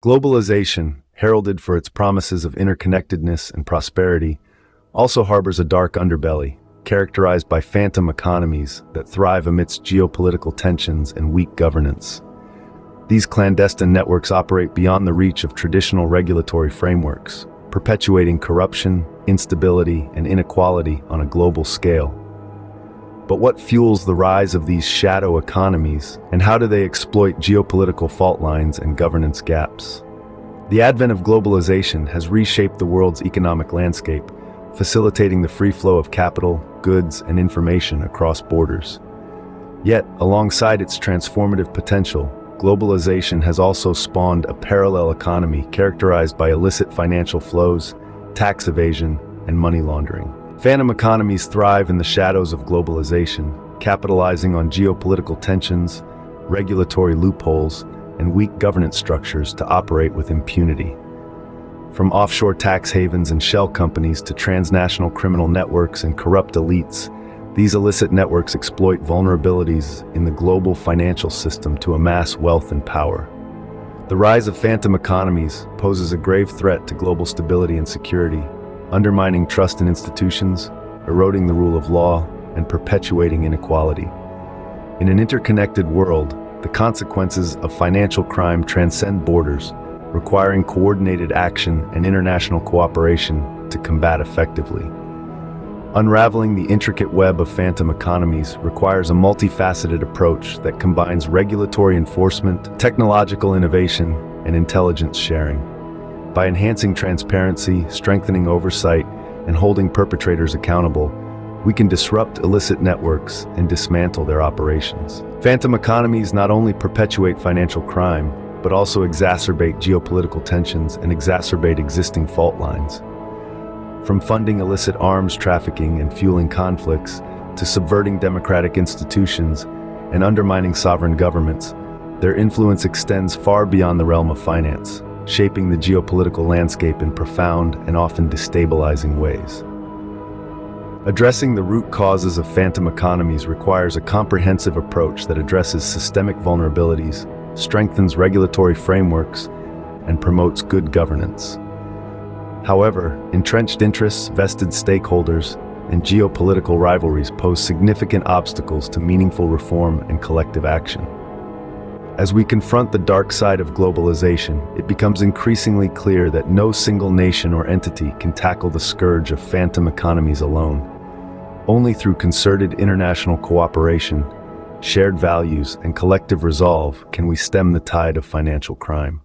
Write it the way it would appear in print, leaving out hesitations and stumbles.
Globalization, heralded for its promises of interconnectedness and prosperity, also harbors a dark underbelly, characterized by phantom economies that thrive amidst geopolitical tensions and weak governance. These clandestine networks operate beyond the reach of traditional regulatory frameworks, perpetuating corruption, instability, and inequality on a global scale. But what fuels the rise of these shadow economies, and how do they exploit geopolitical fault lines and governance gaps? The advent of globalization has reshaped the world's economic landscape, facilitating the free flow of capital, goods, and information across borders. Yet, alongside its transformative potential, globalization has also spawned a parallel economy characterized by illicit financial flows, tax evasion, and money laundering. Phantom economies thrive in the shadows of globalization, capitalizing on geopolitical tensions, regulatory loopholes, and weak governance structures to operate with impunity. From offshore tax havens and shell companies to transnational criminal networks and corrupt elites, these illicit networks exploit vulnerabilities in the global financial system to amass wealth and power. The rise of phantom economies poses a grave threat to global stability and security, undermining trust in institutions, eroding the rule of law, and perpetuating inequality. In an interconnected world, the consequences of financial crime transcend borders, requiring coordinated action and international cooperation to combat effectively. Unraveling the intricate web of phantom economies requires a multifaceted approach that combines regulatory enforcement, technological innovation, and intelligence sharing. By enhancing transparency, strengthening oversight, and holding perpetrators accountable, we can disrupt illicit networks and dismantle their operations. Phantom economies not only perpetuate financial crime, but also exacerbate geopolitical tensions and exacerbate existing fault lines. From funding illicit arms trafficking and fueling conflicts, to subverting democratic institutions and undermining sovereign governments, their influence extends far beyond the realm of finance, shaping the geopolitical landscape in profound and often destabilizing ways. Addressing the root causes of phantom economies requires a comprehensive approach that addresses systemic vulnerabilities, strengthens regulatory frameworks, and promotes good governance. However, entrenched interests, vested stakeholders, and geopolitical rivalries pose significant obstacles to meaningful reform and collective action. As we confront the dark side of globalization, it becomes increasingly clear that no single nation or entity can tackle the scourge of phantom economies alone. Only through concerted international cooperation, shared values, and collective resolve can we stem the tide of financial crime.